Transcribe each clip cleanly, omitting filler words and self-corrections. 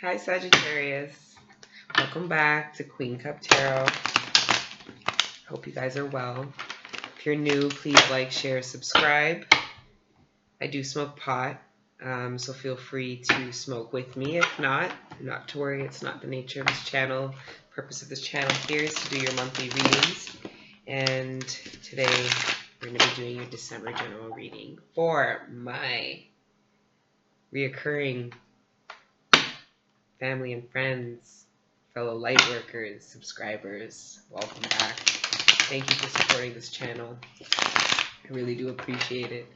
Hi Sagittarius. Welcome back to Queen Cup Tarot. Hope you guys are well. If you're new, please like, share, subscribe. I do smoke pot, so feel free to smoke with me. If not to worry, it's not the nature of this channel. The purpose of this channel here is to do your monthly readings. And today we're going to be doing your December general reading for my reoccurring family and friends, fellow light workers, subscribers. Welcome back. Thank you for supporting this channel. I really do appreciate it.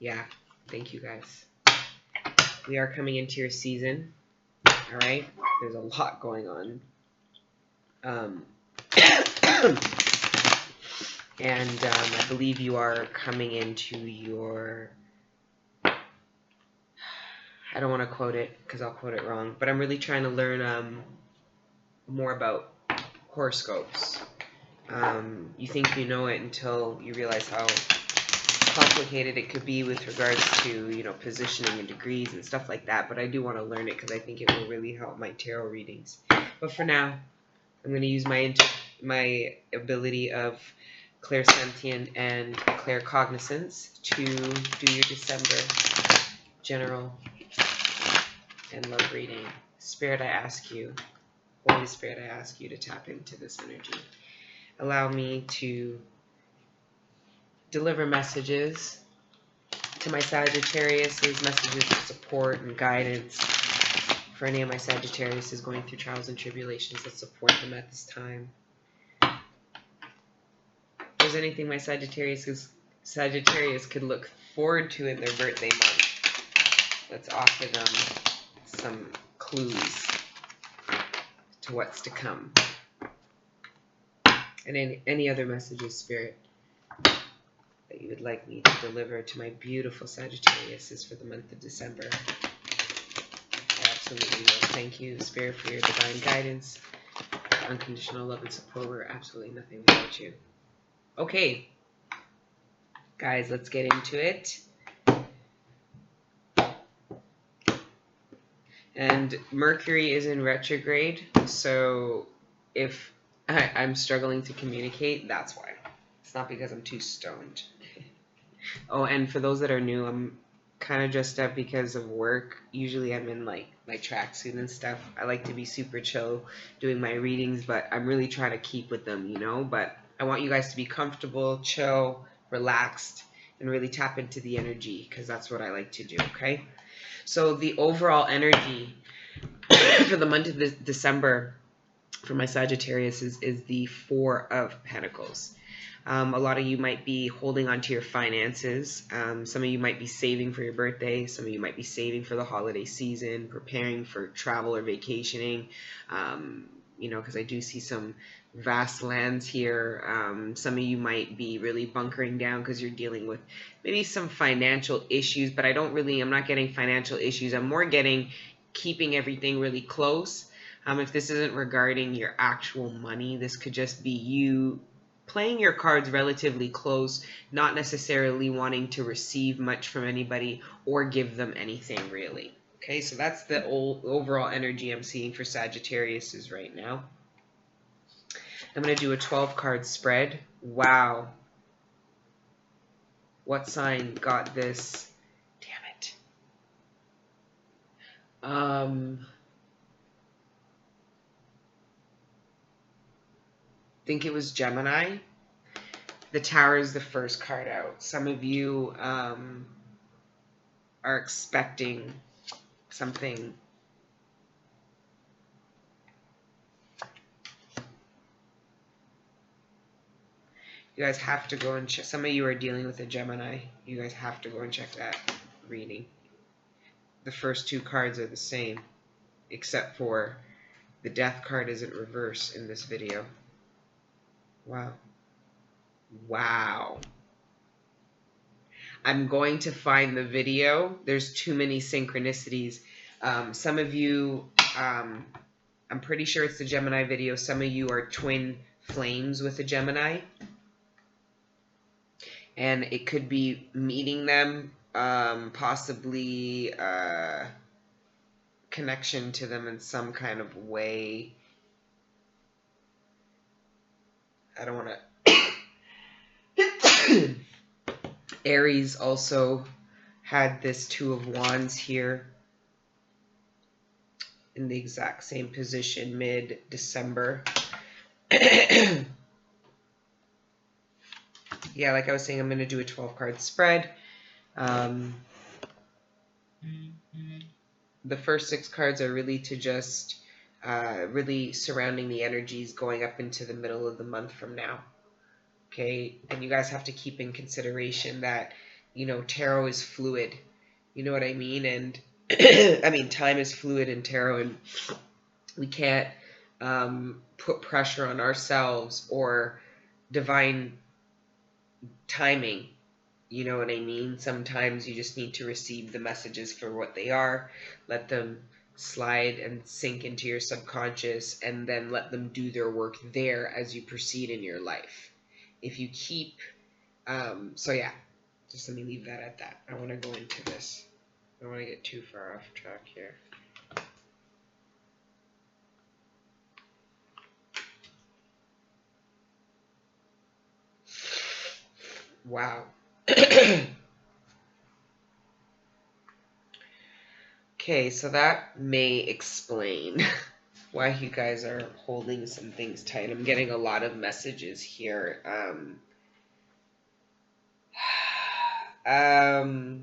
Yeah, thank you guys. We are coming into your season. All right, there's a lot going on. I believe you are coming into your, I don't want to quote it because I'll quote it wrong, but I'm really trying to learn more about horoscopes. You think you know it until you realize how complicated it could be with regards to, you know, positioning and degrees and stuff like that. But I do want to learn it because I think it will really help my tarot readings. But for now, I'm going to use my ability of clairsentient and claircognizance to do your December general and love reading. Spirit, I ask you, Holy Spirit, I ask you to tap into this energy. Allow me to deliver messages to my Sagittarius, messages of support and guidance for any of my Sagittarius going through trials and tribulations, that support them at this time. If there's anything my Sagittarius could look forward to in their birthday month, let's offer them some clues to what's to come. And any other messages, Spirit, that you would like me to deliver to my beautiful Sagittarius for the month of December. I absolutely will. Thank you, Spirit, for your divine guidance, unconditional love and support. We're absolutely nothing without you. Okay, guys, let's get into it. And Mercury is in retrograde, so if I'm struggling to communicate, that's why. It's not because I'm too stoned. Oh, and for those that are new, I'm kind of dressed up because of work. Usually I'm in like my tracksuit and stuff. I like to be super chill doing my readings, but I'm really trying to keep with them, you know. But I want you guys to be comfortable, chill, relaxed, and really tap into the energy, because that's what I like to do, okay? So the overall energy for the month of December for my Sagittarius is the Four of Pentacles. A lot of you might be holding on to your finances. Some of you might be saving for your birthday. Some of you might be saving for the holiday season, preparing for travel or vacationing. You know, because I do see some vast lands here. Some of you might be really bunkering down because you're dealing with maybe some financial issues, but I'm not getting financial issues. I'm more getting keeping everything really close. If this isn't regarding your actual money, this could just be you playing your cards relatively close, not necessarily wanting to receive much from anybody or give them anything really. Okay, so that's the overall energy I'm seeing for Sagittarius right now. I'm going to do a 12-card spread. Wow. What sign got this? Damn it. I think it was Gemini. The Tower is the first card out. Some of you are expecting something. You guys have to go and check. Some of you are dealing with a Gemini. You guys have to go and check that reading. The first two cards are the same, except for the Death card isn't reverse in this video. Wow. Wow. I'm going to find the video. There's too many synchronicities. Some of you, I'm pretty sure it's the Gemini video. Some of you are twin flames with a Gemini. And it could be meeting them possibly connection to them in some kind of way. I don't want to. Aries also had this Two of Wands here in the exact same position mid-December. Yeah, like I was saying, I'm going to do a 12-card spread. The first 6 cards are really to just really surrounding the energies going up into the middle of the month from now. Okay, and you guys have to keep in consideration that, you know, tarot is fluid. You know what I mean? And I mean, time is fluid in tarot, and we can't put pressure on ourselves or divine timing. You know what I mean? Sometimes you just need to receive the messages for what they are, let them slide and sink into your subconscious, and then let them do their work there as you proceed in your life. If you keep, so yeah, just let me leave that at that. I want to go into this. I don't want to get too far off track here. Wow. Okay, so that may explain why you guys are holding some things tight. I'm getting a lot of messages here. I'll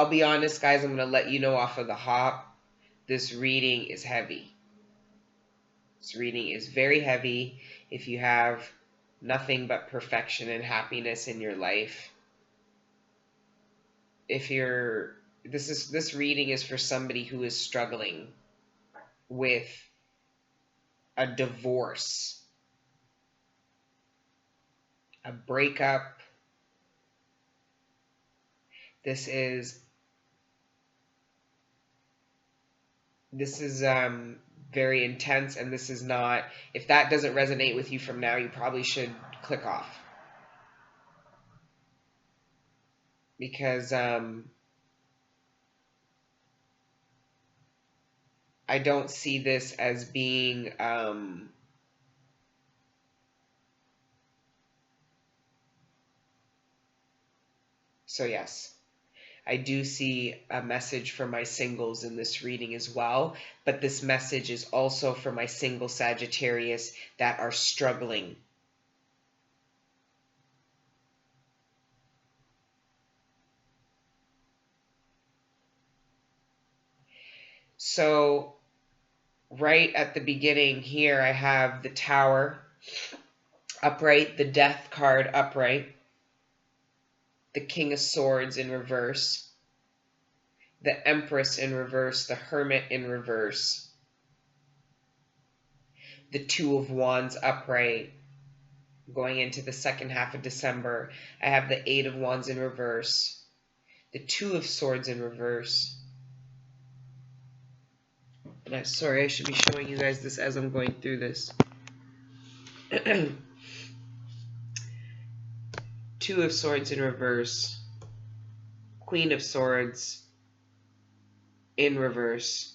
be honest, guys. I'm gonna let you know off of the hop. This reading is heavy. This reading is very heavy. If you have nothing but perfection and happiness in your life, this reading is for somebody who is struggling with a divorce, a breakup. This is very intense, and this is not, if that doesn't resonate with you from now, you probably should click off. Because I don't see this as being so yes, I do see a message for my singles in this reading as well, but this message is also for my single Sagittarius that are struggling. So right at the beginning here, I have the Tower upright, the Death card upright, the King of Swords in reverse, the Empress in reverse, the Hermit in reverse, the Two of Wands upright. Going into the second half of December, I have the Eight of Wands in reverse, the Two of Swords in reverse. And I'm sorry, I should be showing you guys this as I'm going through this. Two of Swords in reverse, Queen of Swords in reverse,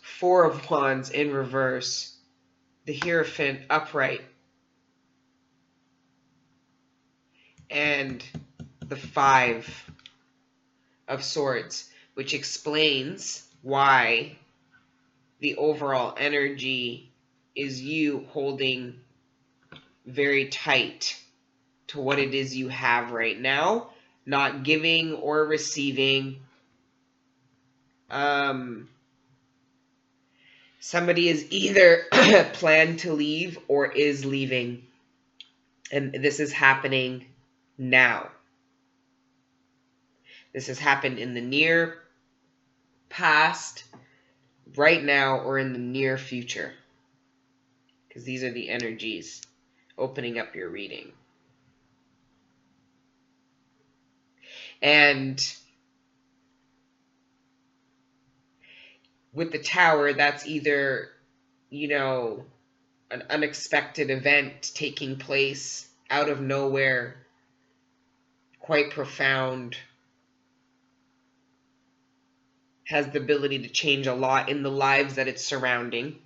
Four of Wands in reverse, the Hierophant upright, and the Five of Swords, which explains why the overall energy is you holding very tight to what it is you have right now, not giving or receiving. Somebody is either planned to leave or is leaving, and this is happening now. This has happened in the near past, right now, or in the near future, because these are the energies opening up your reading. And with the Tower, that's either, you know, an unexpected event taking place out of nowhere, quite profound, has the ability to change a lot in the lives that it's surrounding.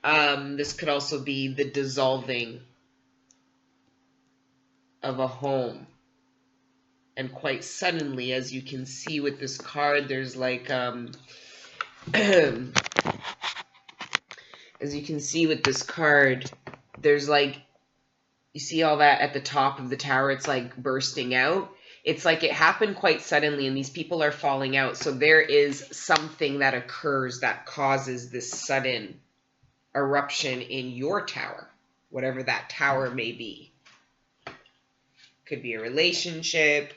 This could also be the dissolving of a home. And quite suddenly, as you can see with this card, there's like, as you can see with this card, there's like, you see all that at the top of the tower, it's like bursting out. It's like it happened quite suddenly and these people are falling out. So there is something that occurs that causes this sudden eruption in your tower, whatever that tower may be. Could be a relationship,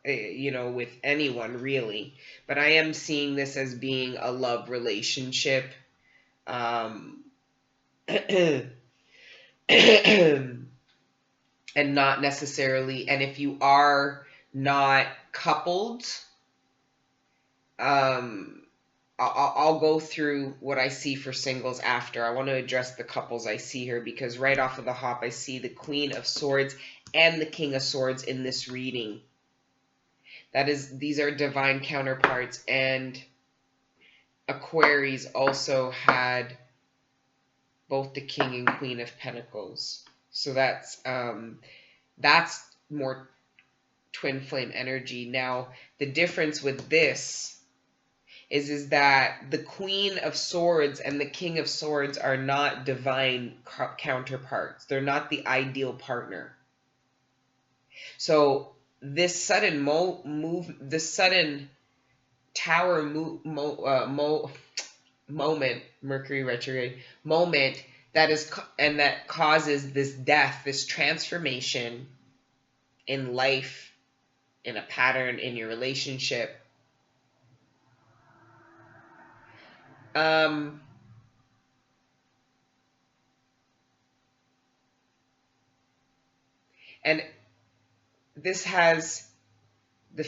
you know, with anyone really. But I am seeing this as being a love relationship. And not necessarily, and if you are not coupled, I'll go through what I see for singles after. I want to address the couples I see here, because right off of the hop, I see the Queen of Swords and the King of Swords in this reading. That is, these are divine counterparts, and Aquaries also had both the King and Queen of Pentacles. So that's more twin flame energy. Now, the difference with this is that the Queen of Swords and the King of Swords are not divine counterparts. They're not the ideal partner. So this sudden this sudden tower moment, Mercury retrograde moment, that causes this death, this transformation in life, in a pattern, in your relationship. And this has the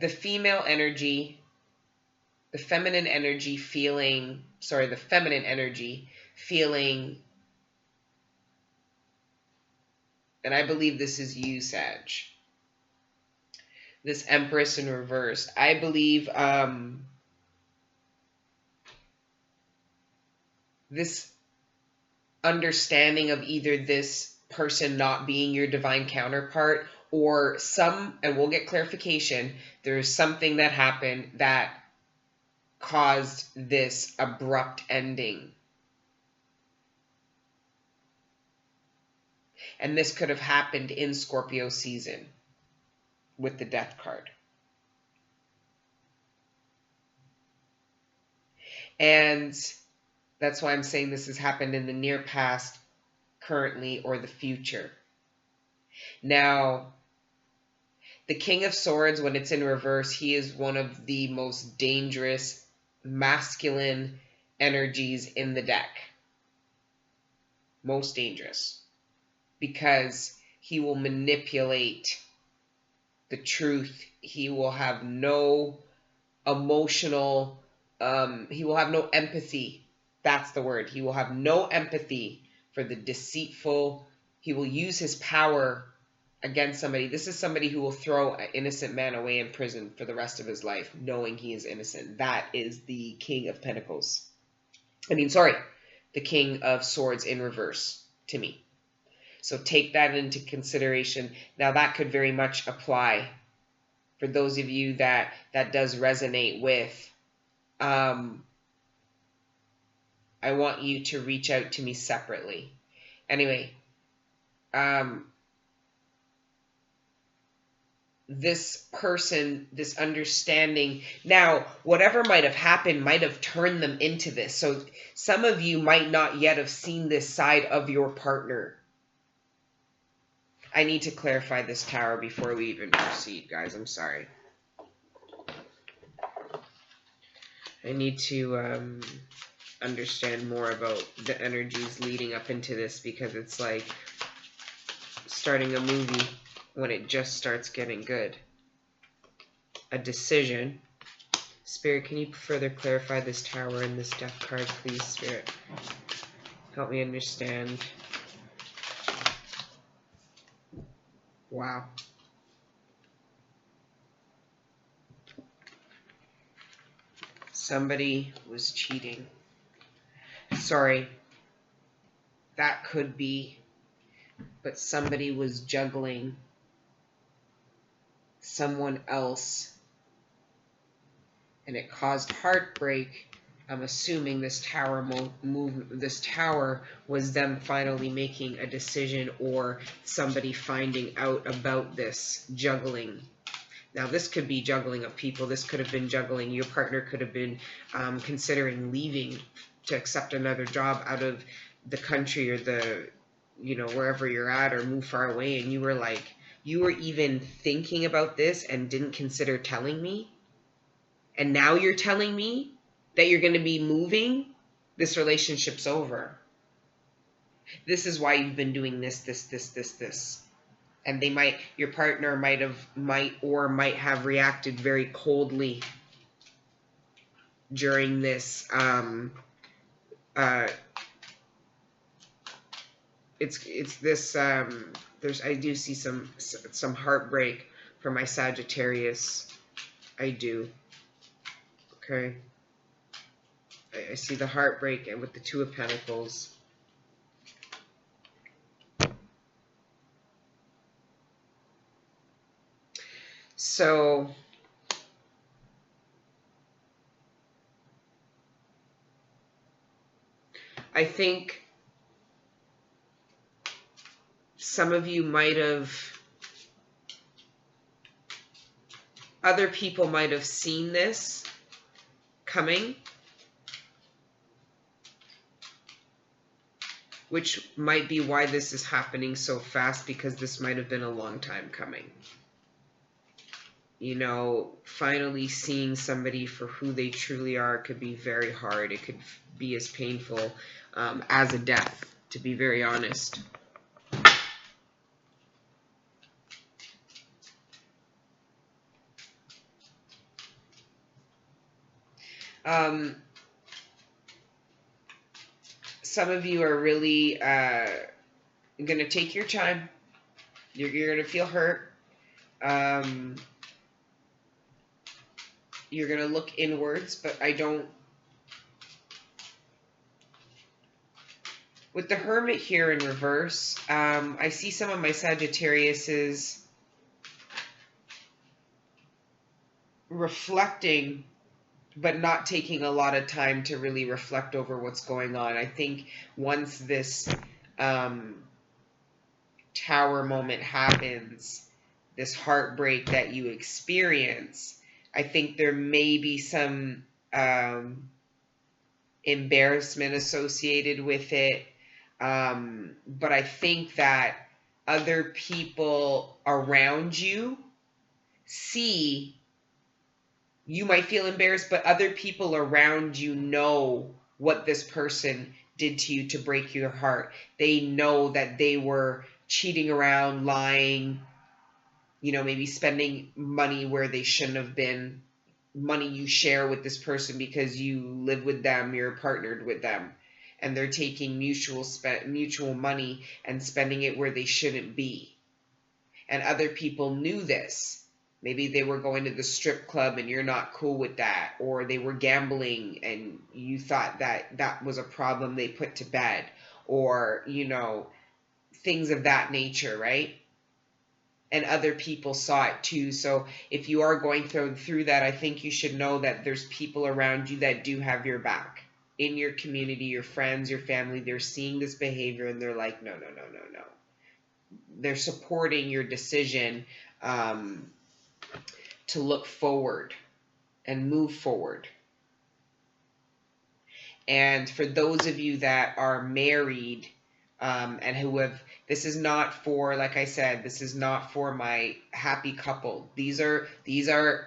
female energy, the feminine energy feeling, and I believe this is you, Sag. This Empress in reverse. I believe this understanding of either this person not being your divine counterpart, or and we'll get clarification, there's something that happened that caused this abrupt ending. And this could have happened in Scorpio season with the Death card. And that's why I'm saying this has happened in the near past, currently, or the future. Now, the King of Swords, when it's in reverse, he is one of the most dangerous masculine energies in the deck. Most dangerous. Because he will manipulate the truth. He will have no emotional, he will have no empathy. That's the word. He will have no empathy for the deceitful. He will use his power against somebody. This is somebody who will throw an innocent man away in prison for the rest of his life, knowing he is innocent. That is the King of Pentacles. The King of Swords in reverse to me. So take that into consideration. Now, that could very much apply for those of you that does resonate with. I want you to reach out to me separately. Anyway, this person, this understanding, now, whatever might have happened might have turned them into this. So some of you might not yet have seen this side of your partner. I need to clarify this tower before we even proceed, guys. I'm sorry. I need to understand more about the energies leading up into this, because it's like starting a movie when it just starts getting good. A decision. Spirit, can you further clarify this tower and this Death card, please, Spirit? Help me understand. Wow. Somebody was cheating. Sorry. That could be. But somebody was juggling someone else. And it caused heartbreak. I'm assuming this tower this tower was them finally making a decision, or somebody finding out about this juggling. Now, this could be juggling of people. This could have been juggling. Your partner could have been considering leaving to accept another job out of the country or the, wherever you're at, or move far away. And you were like, you were even thinking about this and didn't consider telling me. And now you're telling me that you're going to be moving. This relationship's over. This is why you've been doing this. And your partner might have reacted very coldly during this. It's this. I do see some heartbreak for my Sagittarius. I do. Okay. I see the heartbreak, and with the Two of Pentacles. So I think some of you other people might have seen this coming, which might be why this is happening so fast, because this might have been a long time coming. Finally seeing somebody for who they truly are could be very hard. It could be as painful as a death, to be very honest. Some of you are really going to take your time. You're going to feel hurt. You're going to look inwards, but with the Hermit here in reverse, I see some of my Sagittariuses reflecting, but not taking a lot of time to really reflect over what's going on. I think once this Tower moment happens, this heartbreak that you experience, I think there may be some embarrassment associated with it. But I think that other people around you you might feel embarrassed, but other people around you know what this person did to you to break your heart. They know that they were cheating around, lying, maybe spending money where they shouldn't have been, money you share with this person because you live with them, you're partnered with them, and they're taking mutual money and spending it where they shouldn't be. And other people knew this. Maybe they were going to the strip club and you're not cool with that, or they were gambling and you thought that was a problem they put to bed, or, things of that nature, right? And other people saw it too. So if you are going through that, I think you should know that there's people around you that do have your back. In your community, your friends, your family, they're seeing this behavior and they're like, no. They're supporting your decision to look forward and move forward. And for those of you that are married and who have, this is not for, like I said, this is not for my happy couple. These are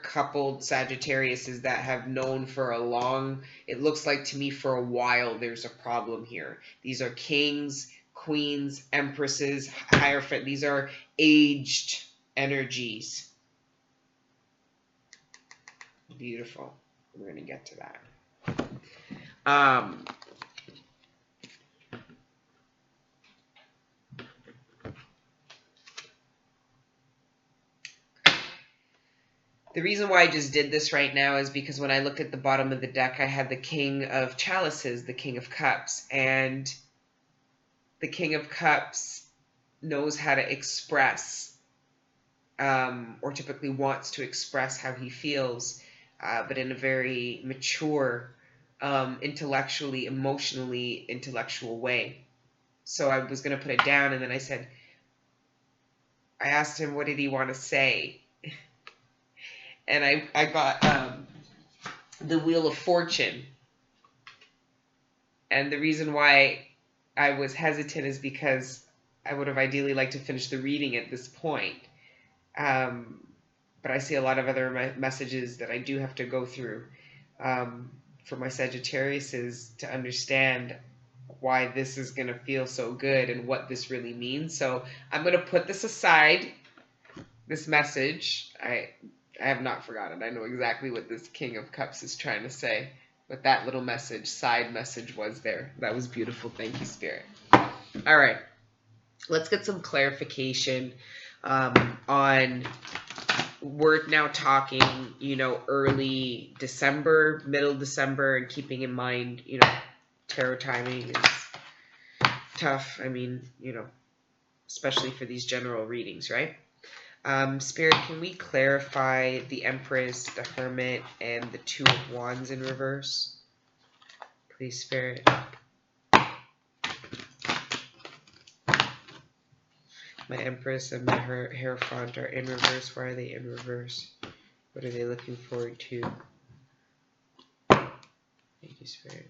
coupled Sagittariuses that have known for a long, it looks like to me for a while there's a problem here. These are kings, queens, empresses, hierophant. These are aged energies. Beautiful. We're going to get to that. The reason why I just did this right now is because when I look at the bottom of the deck, I had the King of Chalices, the King of Cups, and the King of Cups knows how to express, or typically wants to express how he feels, but in a very mature, intellectually, emotionally intellectual way. So I was going to put it down, and then I asked him, what did he want to say? And I got the Wheel of Fortune. And the reason why I was hesitant is because I would have ideally liked to finish the reading at this point. But I see a lot of other messages that I do have to go through for my Sagittariuses to understand why this is going to feel so good and what this really means. So I'm going to put this aside, this message. I have not forgotten. I know exactly what this King of Cups is trying to say. But that little message, side message was there. That was beautiful. Thank you, Spirit. All right. Let's get some clarification on, we're now talking, early December, middle December, and keeping in mind, tarot timing is tough. I mean, especially for these general readings, right? Spirit, can we clarify the Empress, the Hermit, and the Two of Wands in reverse? Please, Spirit. My Empress and my Hierophant are in reverse. Why are they in reverse? What are they looking forward to? Thank you, Spirit.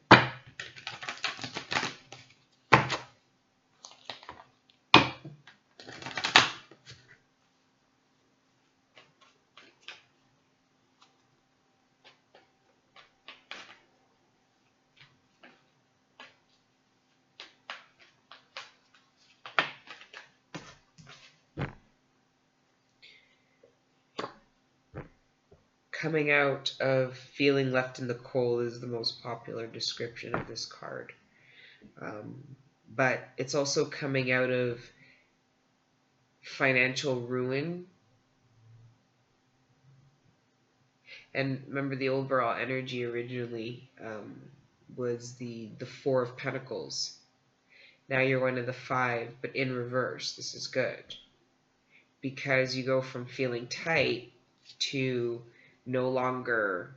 Coming out of feeling left in the cold is the most popular description of this card. But it's also coming out of financial ruin. And remember, the overall energy originally was the Four of Pentacles. Now you're going to the Five, but in reverse. This is good. Because you go from feeling tight to no longer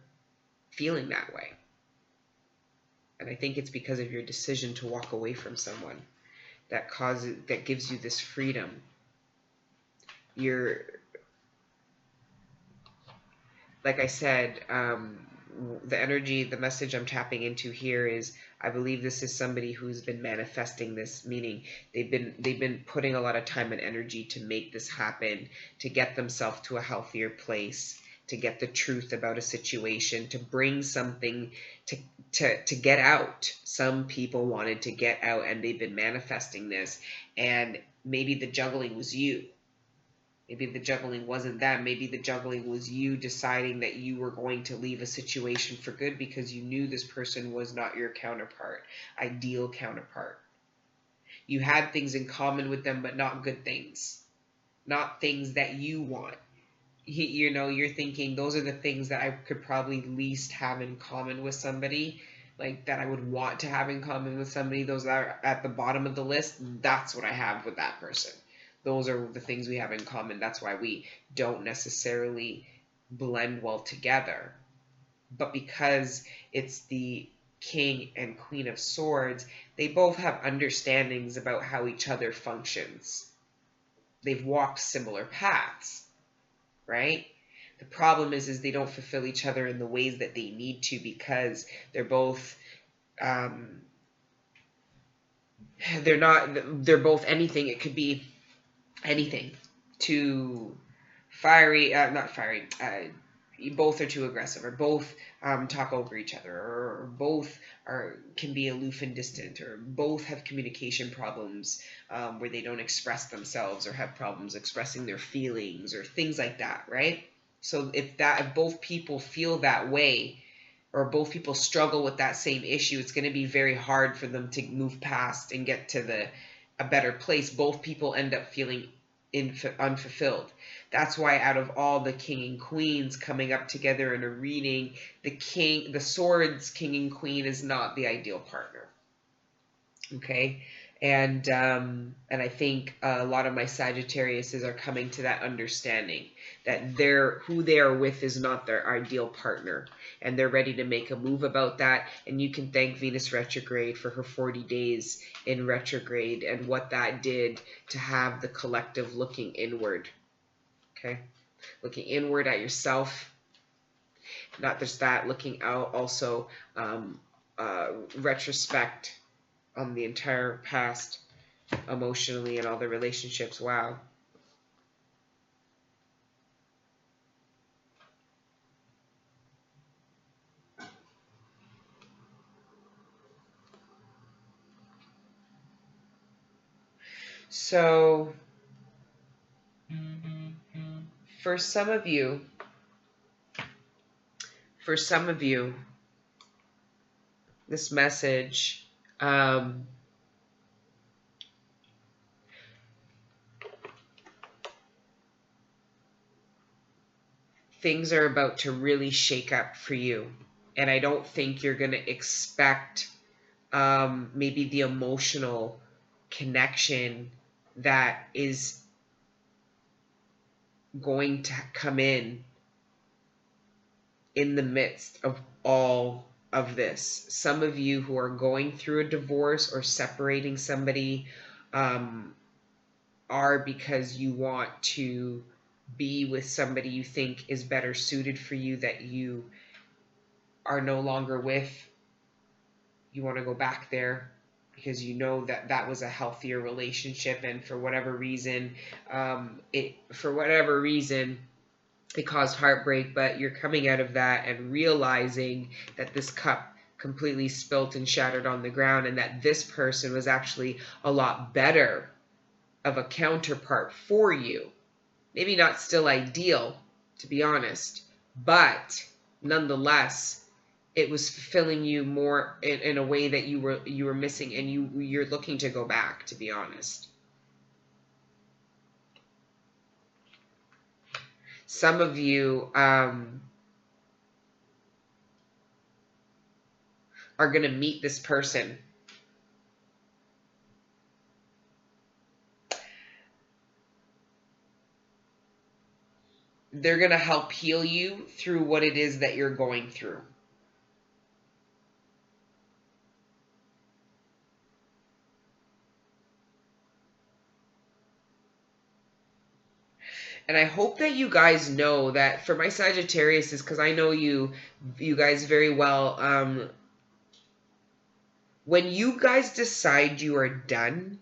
feeling that way. And I think it's because of your decision to walk away from someone that gives you this freedom. Like I said, the energy, the message I'm tapping into here is, I believe this is somebody who's been manifesting this, meaning they've been putting a lot of time and energy to make this happen, to get themselves to a healthier place, to get the truth about a situation, to bring something to get out. Some people wanted to get out, and they've been manifesting this, and maybe the juggling was you. Maybe the juggling wasn't them. Maybe the juggling was you deciding that you were going to leave a situation for good because you knew this person was not your counterpart, ideal counterpart. You had things in common with them, but not good things. Not things that you want. You're thinking, those are the things that I could probably least have in common with somebody, like that I would want to have in common with somebody. Those that are at the bottom of the list, that's what I have with that person. Those are the things we have in common. That's why we don't necessarily blend well together. But because it's the King and Queen of Swords, they both have understandings about how each other functions. They've walked similar paths, right? The problem is they don't fulfill each other in the ways that they need to, because they're both they're both anything. It could be anything. Too fiery, not fiery, both are too aggressive, or both talk over each other, or both can be aloof and distant, or both have communication problems where they don't express themselves, or have problems expressing their feelings, or things like that, right? So if both people feel that way, or both people struggle with that same issue, it's going to be very hard for them to move past and get to a better place. Both people end up feeling unfulfilled. That's why out of all the king and queens coming up together in a reading, the swords king and queen is not the ideal partner. Okay. And I think a lot of my Sagittariuses are coming to that understanding that who they are with is not their ideal partner, and they're ready to make a move about that. And you can thank Venus retrograde for her 40 days in retrograde and what that did to have the collective looking inward. Okay, looking inward at yourself. Not just that, looking out also, retrospect on the entire past emotionally and all the relationships. Wow. So for some of you, this message, things are about to really shake up for you. And I don't think you're going to expect maybe the emotional connection that is going to come in the midst of all of this. Some of you who are going through a divorce or separating somebody are because you want to be with somebody you think is better suited for you, that you are no longer with. You want to go back there because you know that that was a healthier relationship, and for whatever reason, it caused heartbreak, but you're coming out of that and realizing that this cup completely spilt and shattered on the ground, and that this person was actually a lot better of a counterpart for you. Maybe not still ideal, to be honest, but nonetheless, it was fulfilling you more in a way that you were missing, and you're looking to go back, to be honest. Some of you are going to meet this person. They're going to help heal you through what it is that you're going through. And I hope that you guys know that for my Sagittarius, is because I know you guys very well. When you guys decide you are done,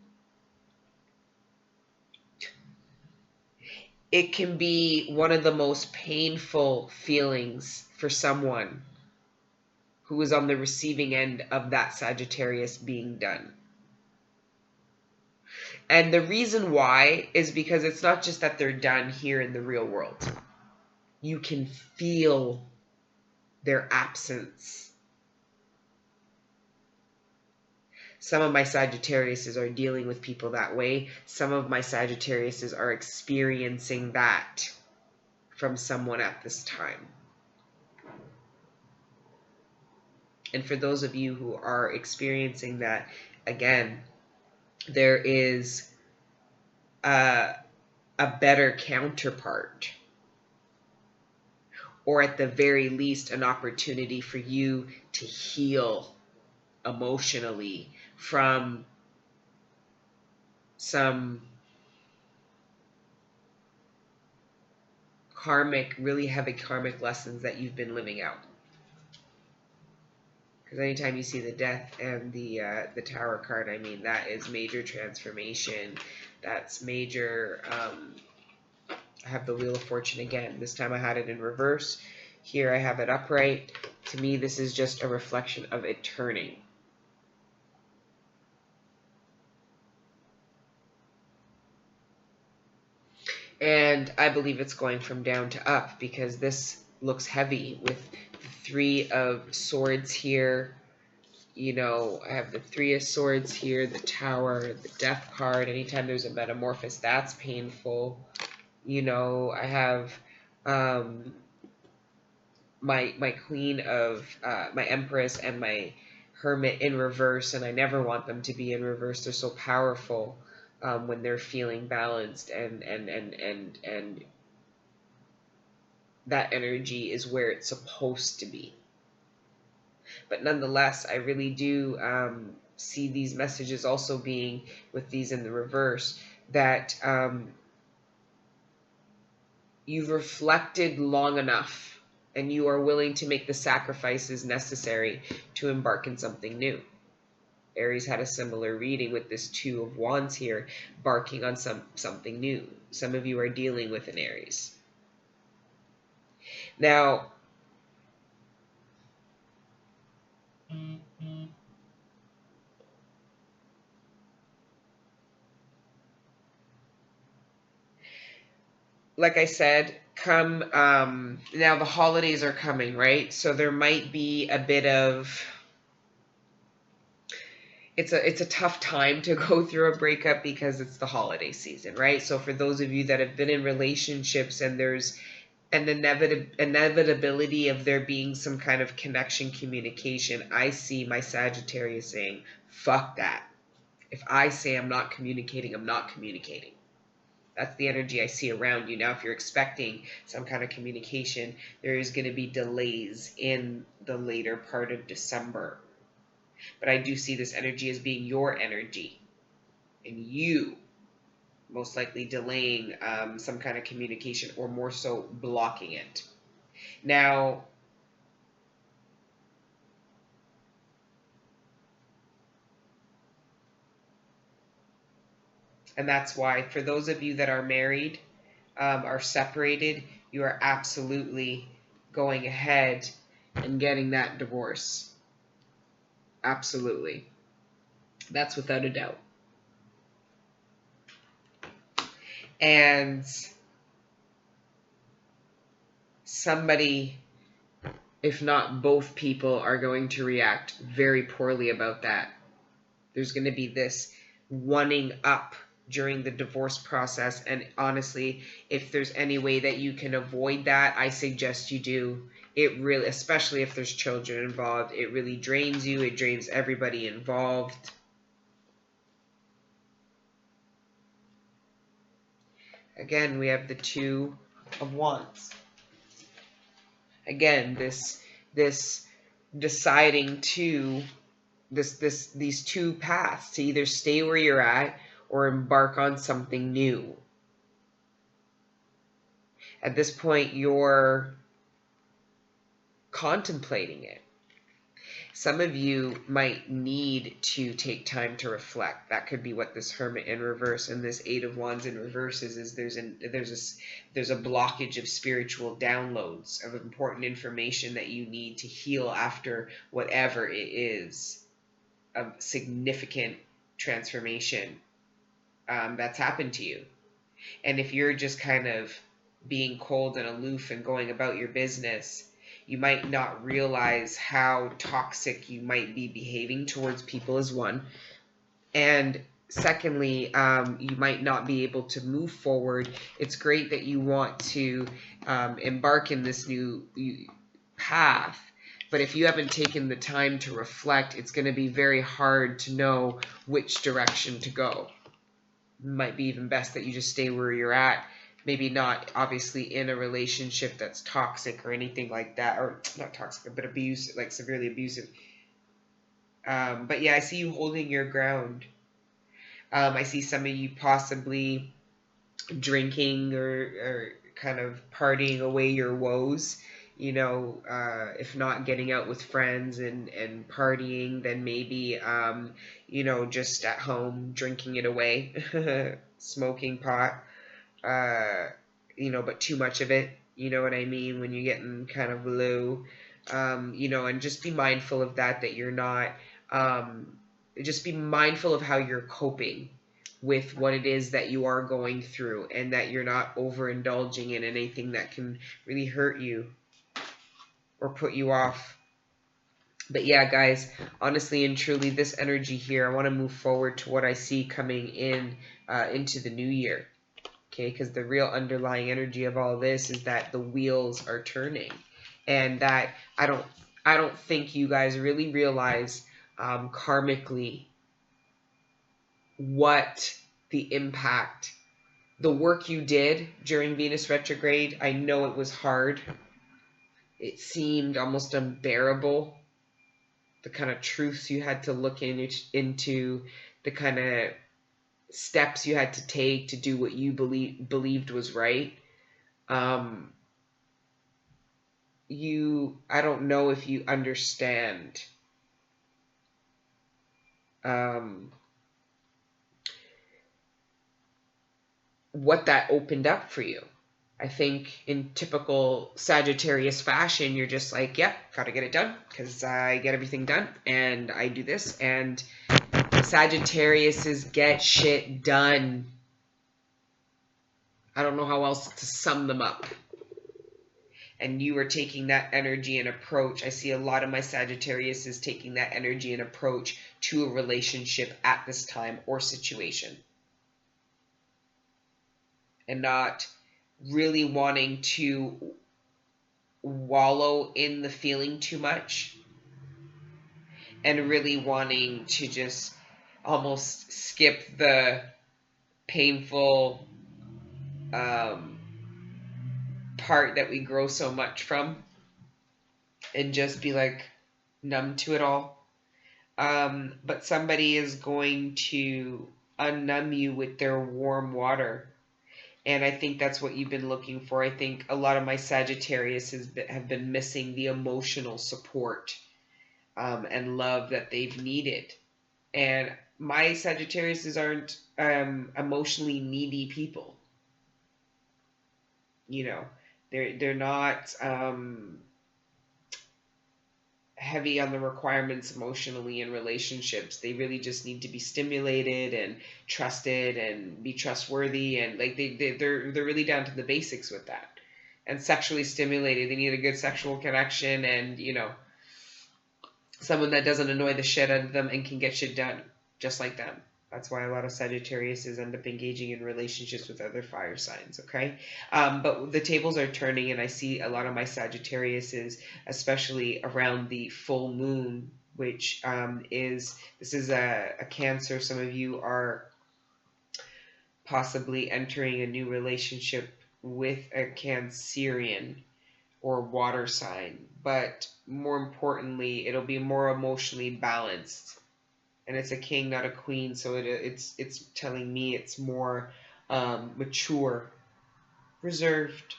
it can be one of the most painful feelings for someone who is on the receiving end of that Sagittarius being done. And the reason why is because it's not just that they're done here in the real world. You can feel their absence. Some of my Sagittariuses are dealing with people that way. Some of my Sagittariuses are experiencing that from someone at this time. And for those of you who are experiencing that, again, there is a better counterpart, or at the very least an opportunity for you to heal emotionally from some really heavy karmic lessons that you've been living out. Because anytime you see the Death and the Tower card, I mean, that is major transformation. That's major. I have the Wheel of Fortune again. This time I had it in reverse. Here I have it upright. To me, this is just a reflection of it turning. And I believe it's going from down to up, because this looks heavy with the 3 of Swords here. You know, I have the Three of Swords here, the Tower, the Death card. Anytime there's a metamorphosis, that's painful. You know, I have my Queen of my Empress and my Hermit in reverse, and I never want them to be in reverse. They're so powerful when they're feeling balanced, and that energy is where it's supposed to be. But nonetheless, I really do see these messages also being, with these in the reverse, that you've reflected long enough and you are willing to make the sacrifices necessary to embark in something new. Aries had a similar reading with this Two of Wands here, embarking on something new. Some of you are dealing with an Aries. Now, like I said, come now the holidays are coming, right? So there might be a bit of it's a tough time to go through a breakup because it's the holiday season, right? So for those of you that have been in relationships and there's an inevitability of there being some kind of connection, communication, I see my Sagittarius saying, fuck that. If I say I'm not communicating, I'm not communicating. That's the energy I see around you. Now, if you're expecting some kind of communication, there is going to be delays in the later part of December. But I do see this energy as being your energy, and you most likely delaying some kind of communication, or more so blocking it. Now, and that's why for those of you that are married, are separated, you are absolutely going ahead and getting that divorce. Absolutely. That's without a doubt. And somebody, if not both people, are going to react very poorly about that. There's going to be this wanting up during the divorce process. And honestly, if there's any way that you can avoid that, I suggest you do. It really, especially if there's children involved, it really drains you. It drains everybody involved. Again, we have the Two of Wands. Again, this deciding to these two paths, to either stay where you're at or embark on something new. At this point, you're contemplating it. Some of you might need to take time to reflect. That could be what this Hermit in reverse and this Eight of Wands in reverse is there's a blockage of spiritual downloads, of important information that you need to heal after whatever it is, a significant transformation that's happened to you. And if you're just kind of being cold and aloof and going about your business, you might not realize how toxic you might be behaving towards people, as one. And secondly, you might not be able to move forward. It's great that you want to embark in this new path, but if you haven't taken the time to reflect, it's going to be very hard to know which direction to go. It might be even best that you just stay where you're at. Maybe not obviously in a relationship that's toxic or anything like that, or not toxic, but abusive, like severely abusive. But yeah, I see you holding your ground. I see some of you possibly drinking or kind of partying away your woes. You know, if not getting out with friends and partying, then maybe, you know, just at home drinking it away, smoking pot. You know, but too much of it, you know what I mean, when you're getting kind of low, you know, and just be mindful of that you're not, just be mindful of how you're coping with what it is that you are going through, and that you're not overindulging in anything that can really hurt you or put you off But yeah, guys, honestly and truly, this energy here, I want to move forward to what I see coming in into the new year. Okay, because the real underlying energy of all this is that the wheels are turning, and that I don't think you guys really realize karmically what the impact, the work you did during Venus retrograde. I know it was hard. It seemed almost unbearable. The kind of truths you had to look into, the kind of steps you had to take to do what you believed was right. I don't know if you understand what that opened up for you. I think in typical Sagittarius fashion, you're just like, yeah, gotta get it done because I get everything done and I do this. And Sagittariuses get shit done. I don't know how else to sum them up. And you are taking that energy and approach. I see a lot of my Sagittarius is taking that energy and approach to a relationship at this time or situation. And not really wanting to wallow in the feeling too much. And really wanting to just almost skip the painful part that we grow so much from. And just be like numb to it all. But somebody is going to unnumb you with their warm water. And I think that's what you've been looking for. I think a lot of my Sagittarius have been missing the emotional support and love that they've needed. And my Sagittariuses aren't emotionally needy people. You know, they're not heavy on the requirements emotionally in relationships. They really just need to be stimulated and trusted and be trustworthy, and like they're really down to the basics with that. And sexually stimulated, they need a good sexual connection, and someone that doesn't annoy the shit out of them and can get shit done just like them. That's why a lot of Sagittariuses end up engaging in relationships with other fire signs, okay? But the tables are turning, and I see a lot of my Sagittariuses, especially around the full moon, which this is a Cancer. Some of you are possibly entering a new relationship with a Cancerian or water sign. But more importantly, it'll be more emotionally balanced. And it's a king, not a queen, so it's telling me it's more mature, reserved.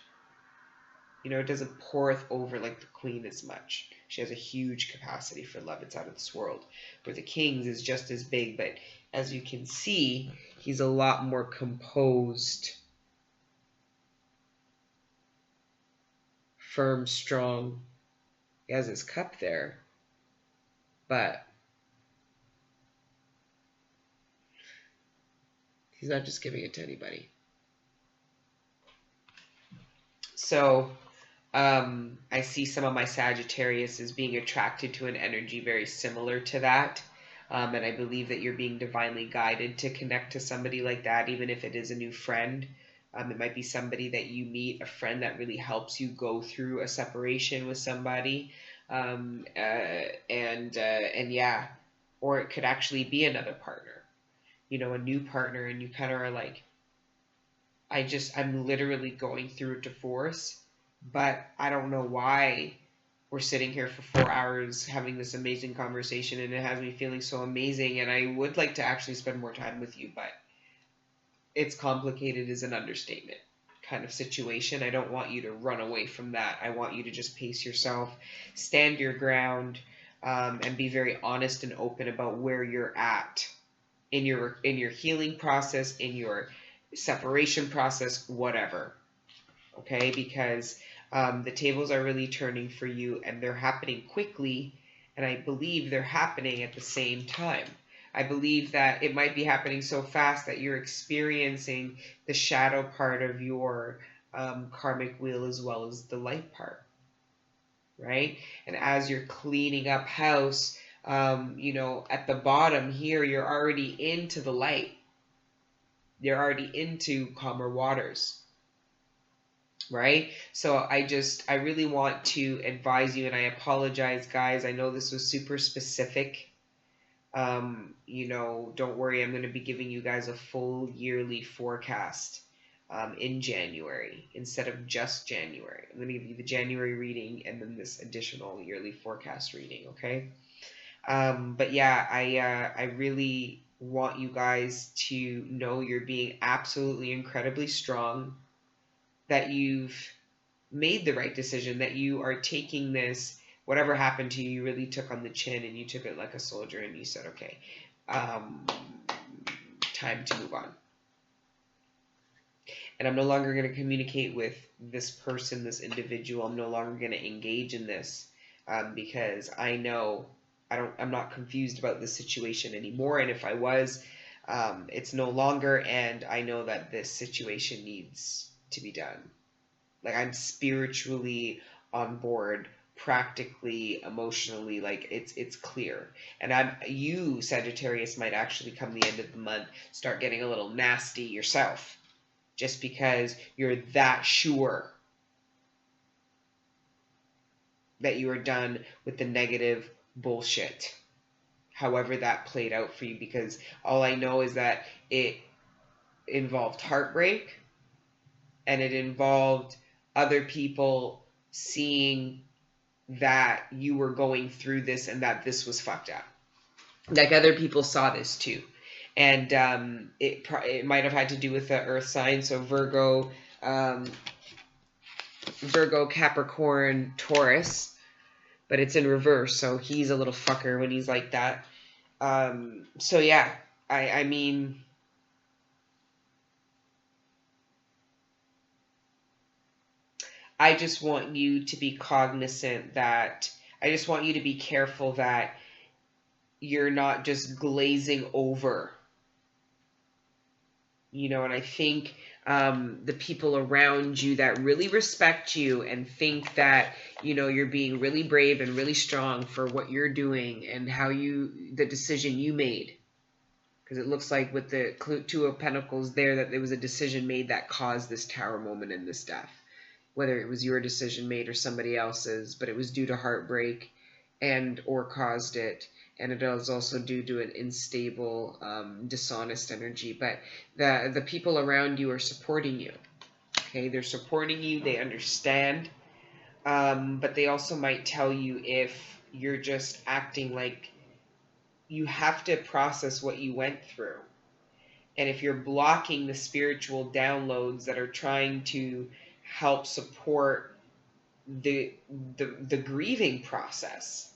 It doesn't poureth over like the queen as much. She has a huge capacity for love. It's out of this world. Where the king's is just as big, but as you can see, he's a lot more composed, firm, strong. He has his cup there, but he's not just giving it to anybody. So I see some of my Sagittarius as being attracted to an energy very similar to that. And I believe that you're being divinely guided to connect to somebody like that, even if it is a new friend. It might be somebody that you meet, a friend that really helps you go through a separation with somebody. And yeah, or it could actually be another partner. A new partner, and you kind of are like, I'm literally going through a divorce, but I don't know why we're sitting here for 4 hours having this amazing conversation, and it has me feeling so amazing, and I would like to actually spend more time with you, but it's complicated is an understatement kind of situation. I don't want you to run away from that. I want you to just pace yourself, stand your ground, and be very honest and open about where you're at in your healing process, in your separation process, whatever. Okay, because the tables are really turning for you, and they're happening quickly, and I believe they're happening at the same time. I believe that it might be happening so fast that you're experiencing the shadow part of your karmic wheel as well as the light part. right? And as you're cleaning up house, you know, at the bottom here, you're already into the light. You're already into calmer waters, right? So I really want to advise you, and I apologize, guys. I know this was super specific. You know, don't worry, I'm going to be giving you guys a full yearly forecast in January instead of just January. I'm going to give you the January reading and then this additional yearly forecast reading, okay? But yeah, I really want you guys to know you're being absolutely incredibly strong, that you've made the right decision, that you are taking this, whatever happened to you, you really took on the chin and you took it like a soldier and you said, okay, time to move on. And I'm no longer going to communicate with this person, this individual. I'm no longer going to engage in this because I know I'm not confused about this situation anymore. And if I was, it's no longer. And I know that this situation needs to be done. Like, I'm spiritually on board, practically, emotionally, like it's clear. And you, Sagittarius, might actually come the end of the month start getting a little nasty yourself, just because you're that sure that you are done with the negative bullshit. However that played out for you, because all I know is that it involved heartbreak, and it involved other people seeing that you were going through this and that this was fucked up. Like, other people saw this too. And it might have had to do with the earth sign. So Virgo, Capricorn, Taurus, but it's in reverse. So he's a little fucker when he's like that. So yeah, I mean, I just want you to be cognizant that, I just want you to be careful that you're not just glazing over, you know. And I think the people around you that really respect you and think that, you know, you're being really brave and really strong for what you're doing and the decision you made. Because it looks like with the Two of Pentacles there, that there was a decision made that caused this Tower moment and this death. Whether it was your decision made or somebody else's, but it was due to heartbreak or caused it. And it is also due to an unstable, dishonest energy. But the people around you are supporting you. Okay, they're supporting you. They understand. But they also might tell you if you're just acting like you have to process what you went through. And if you're blocking the spiritual downloads that are trying to help support the grieving process,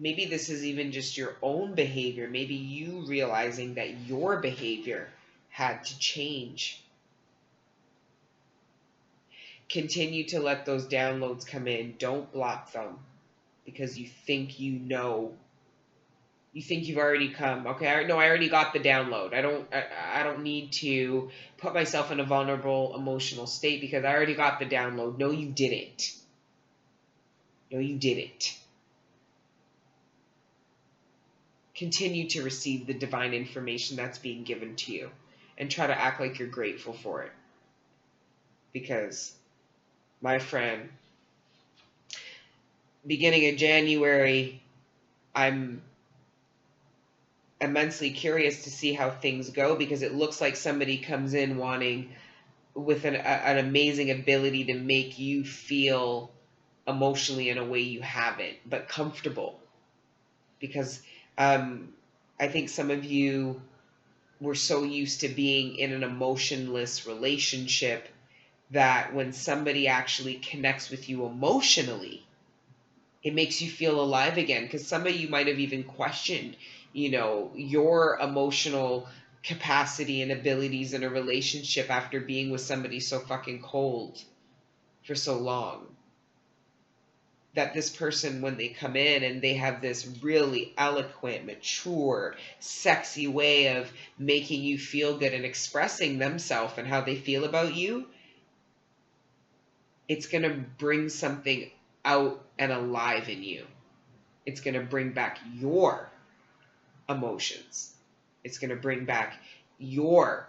maybe this is even just your own behavior. Maybe you realizing that your behavior had to change. Continue to let those downloads come in. Don't block them because you think you know. You think you've already come. Okay, I already got the download. I don't need to put myself in a vulnerable emotional state because I already got the download. No, you didn't. No, you didn't. Continue to receive the divine information that's being given to you and try to act like you're grateful for it. Because, my friend, beginning of January, I'm immensely curious to see how things go, because it looks like somebody comes in wanting with an amazing ability to make you feel emotionally in a way you haven't, but comfortable. Because I think some of you were so used to being in an emotionless relationship that when somebody actually connects with you emotionally, it makes you feel alive again. Because some of you might have even questioned, you know, your emotional capacity and abilities in a relationship after being with somebody so fucking cold for so long. That this person, when they come in and they have this really eloquent, mature, sexy way of making you feel good and expressing themselves and how they feel about you, it's going to bring something out and alive in you. It's going to bring back your emotions. It's going to bring back your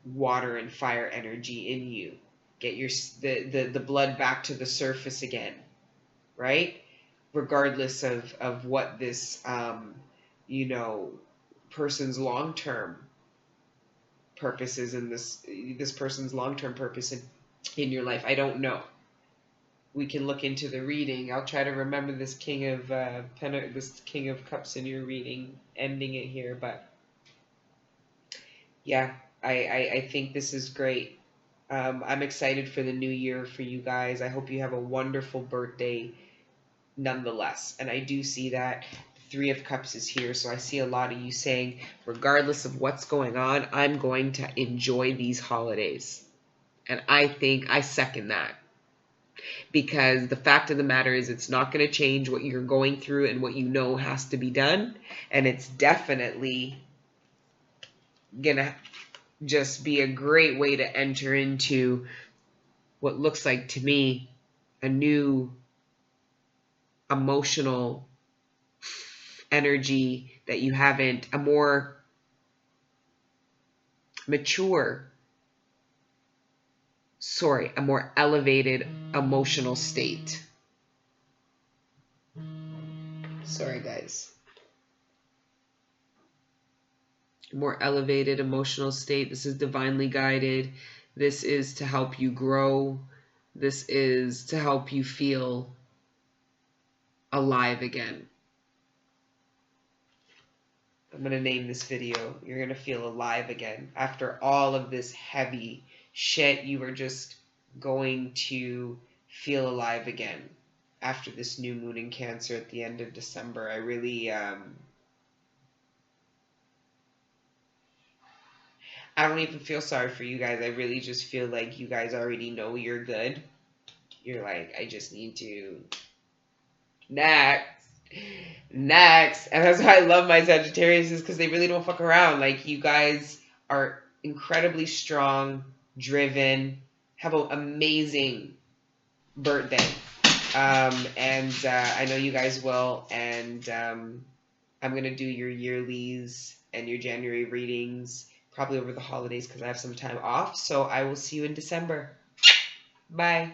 water and fire energy in you. Get your the blood back to the surface again, right? Regardless of what this you know, person's long-term purpose is in this person's long-term purpose in your life. I don't know. We can look into the reading. I'll try to remember this this King of Cups in your reading, ending it here. But yeah, I think this is great. I'm excited for the new year for you guys. I hope you have a wonderful birthday nonetheless. And I do see that Three of Cups is here. So I see a lot of you saying, regardless of what's going on, I'm going to enjoy these holidays. And I think I second that. Because the fact of the matter is, it's not going to change what you're going through and what you know has to be done. And it's definitely going to just be a great way to enter into what looks like to me a new emotional energy that you haven't, a more mature, a more elevated emotional state. Sorry, guys. More elevated emotional state. This is divinely guided. This is to help you grow. This is to help you feel alive again. I'm going to name this video, You're going to feel alive again. After all of this heavy shit, you are just going to feel alive again. After this new moon in Cancer at the end of December, I really, I don't even feel sorry for you guys. I really just feel like you guys already know you're good. You're like, I just need to next. And that's why I love my Sagittarius, is because they really don't fuck around. Like, you guys are incredibly strong, driven, have an amazing birthday. And I know you guys will. And I'm going to do your yearlies and your January readings probably over the holidays because I have some time off. So I will see you in December. Bye.